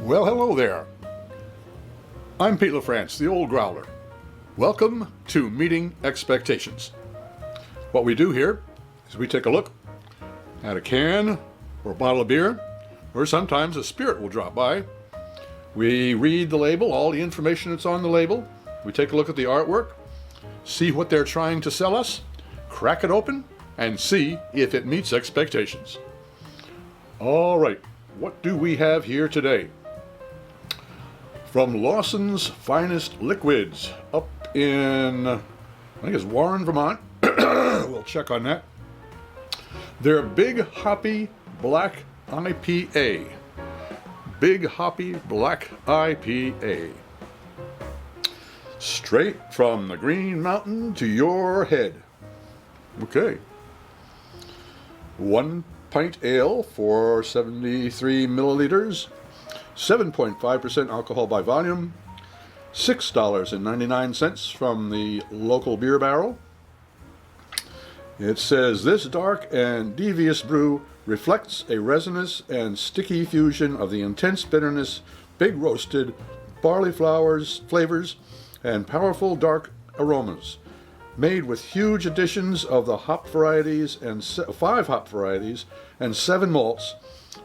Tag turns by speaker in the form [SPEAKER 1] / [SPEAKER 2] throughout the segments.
[SPEAKER 1] Well, hello there. I'm Pete LaFrance, the old Growler. Welcome to Meeting Expectations. What we do here is we take a look at a can or a bottle of beer, or sometimes a spirit will drop by. We read the label, all the information that's on the label. We take a look at the artwork, see what they're trying to sell us, crack it open, and see if it meets expectations. All right, what do we have here today? From Lawson's Finest Liquids up in, I think it's Warren, Vermont. We'll check on that. Their Big Hoppy Black IPA. Big Hoppy Black IPA. Straight from the Green Mountain to your head. Okay. 1 pint ale for 73 milliliters. 7.5% alcohol by volume, $6.99 from the local beer barrel. It says this dark and devious brew reflects a resinous and sticky fusion of the intense bitterness, big roasted barley flavors, and powerful dark aromas, made with huge additions of the hop varieties and 5 hop varieties and 7 malts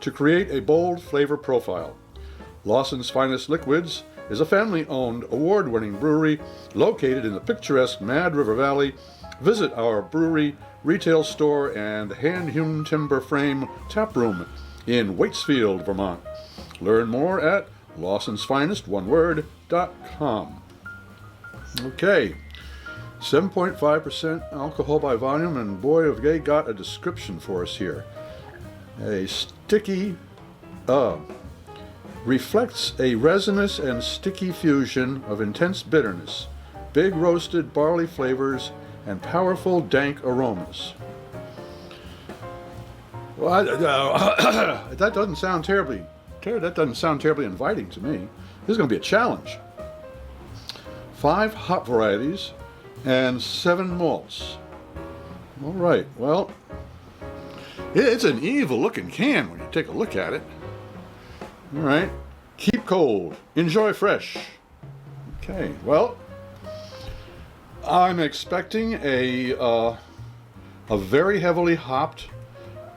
[SPEAKER 1] to create a bold flavor profile. Lawson's Finest Liquids is a family-owned, award-winning brewery located in the picturesque Mad River Valley. Visit our brewery, retail store, and hand-hewn timber frame tap room in Waitsfield, Vermont. Learn more at lawsonsfinest.com. Okay, 7.5% alcohol by volume, and boy, have they got a description for us here. A sticky, reflects a resinous and sticky fusion of intense bitterness, big roasted barley flavors, and powerful dank aromas. Well, that doesn't sound terribly inviting to me. This is going to be a challenge. 5 hop varieties and 7 malts. All right, well, it's an evil-looking can when you take a look at it. All right, keep cold, enjoy fresh. Okay, well, I'm expecting a very heavily hopped,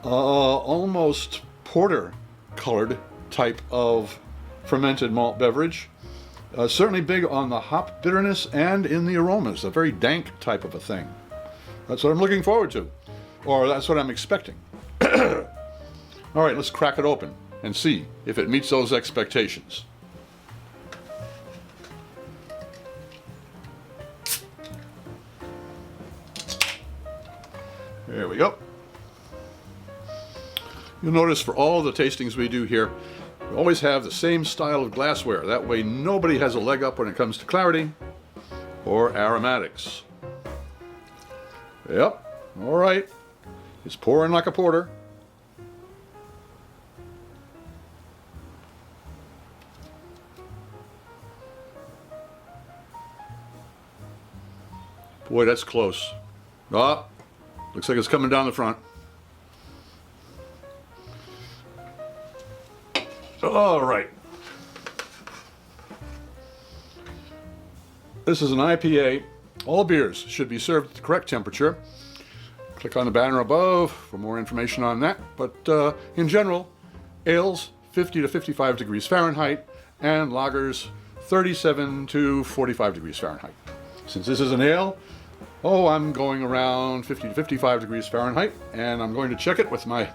[SPEAKER 1] almost porter-colored type of fermented malt beverage. Certainly big on the hop bitterness and in the aromas, a very dank type of a thing. That's what I'm looking forward to, or that's what I'm expecting. All right, let's crack it open and see if it meets those expectations. There we go. You'll notice for all the tastings we do here, we always have the same style of glassware. That way nobody has a leg up when it comes to clarity or aromatics. Yep, all right. It's pouring like a porter. Boy, that's close. Ah, looks like it's coming down the front. All right. This is an IPA. All beers should be served at the correct temperature. Click on the banner above for more information on that. But in general, ales 50 to 55 degrees Fahrenheit and lagers 37 to 45 degrees Fahrenheit. Since this is an ale, I'm going around 50 to 55 degrees Fahrenheit, and I'm going to check it with my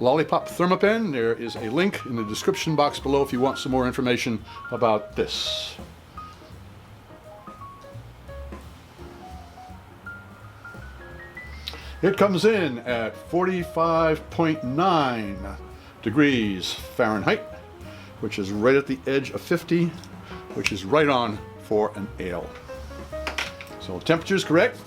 [SPEAKER 1] Lollipop Thermopen. There is a link in the description box below if you want some more information about this. It comes in at 45.9 degrees Fahrenheit, which is right at the edge of 50, which is right on for an ale. So the temperature's correct.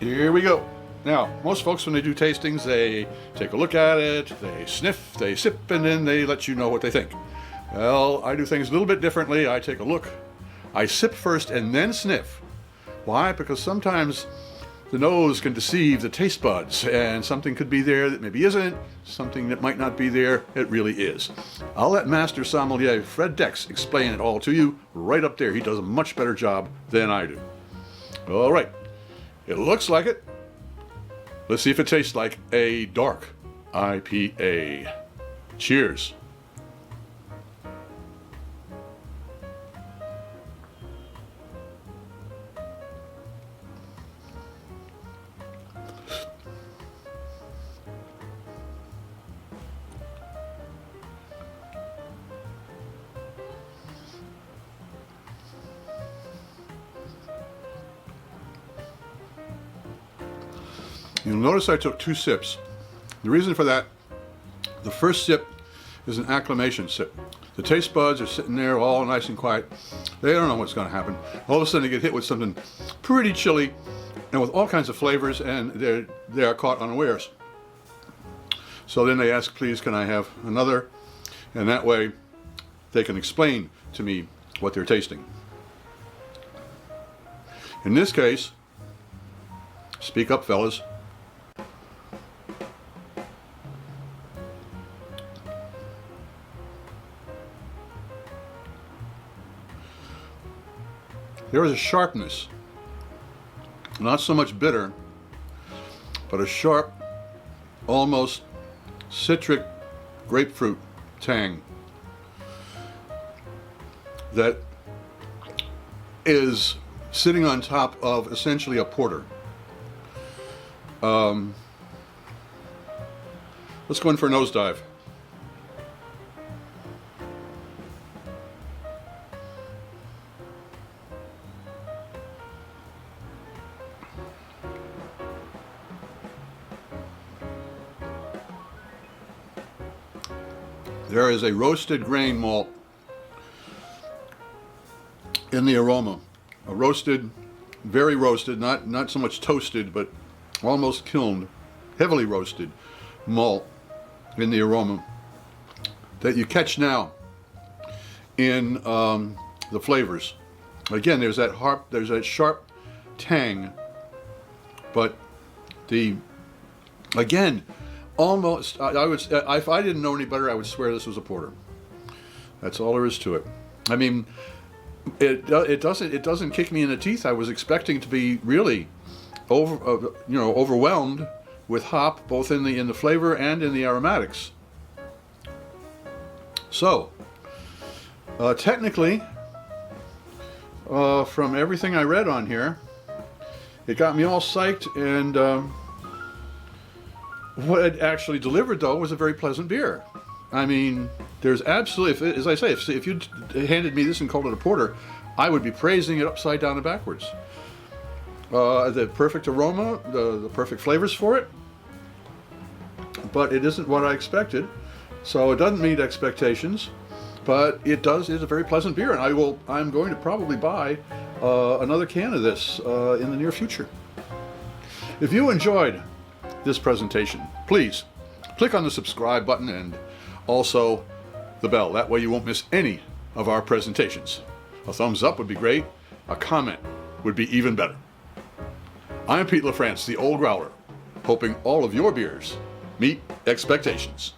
[SPEAKER 1] Here we go. Now, most folks, when they do tastings, they take a look at it, they sniff, they sip, and then they let you know what they think. Well, I do things a little bit differently. I take a look, I sip first, and then sniff. Why? Because sometimes the nose can deceive the taste buds, and something could be there that maybe isn't, something that might not be there, it really is. I'll let Master Sommelier Fred Dex explain it all to you right up there. He does a much better job than I do. All right, it looks like it. Let's see if it tastes like a dark IPA. Cheers. You'll notice I took 2 sips. The reason for that, the first sip is an acclimation sip. The taste buds are sitting there all nice and quiet. They don't know what's going to happen. All of a sudden they get hit with something pretty chilly and with all kinds of flavors, and they are caught unawares. So then they ask, please, can I have another? And that way they can explain to me what they're tasting. In this case, speak up, fellas. There is a sharpness, not so much bitter, but a sharp, almost citric grapefruit tang that is sitting on top of essentially a porter. Let's go in for a nosedive. There is a roasted grain malt in the aroma. A roasted, very roasted, not so much toasted, but almost kilned, heavily roasted malt in the aroma that you catch now in the flavors. Again, there's that sharp tang, but again, almost, if I didn't know any better, I would swear this was a porter. That's all there is to it. I mean, it doesn't kick me in the teeth. I was expecting to be really overwhelmed with hop, both in the flavor and in the aromatics. So, technically, from everything I read on here, it got me all psyched, and what it actually delivered, though, was a very pleasant beer. I mean, there's absolutely, as I say, if you handed me this and called it a porter, I would be praising it upside down and backwards. The perfect aroma, the perfect flavors for it, but it isn't what I expected, so it doesn't meet expectations, but it's a very pleasant beer, and I'm going to probably buy another can of this in the near future. If you enjoyed this presentation, please click on the subscribe button and also the bell. That way you won't miss any of our presentations. A thumbs up would be great. A comment would be even better. I'm Pete LaFrance, the Old Growler, hoping all of your beers meet expectations.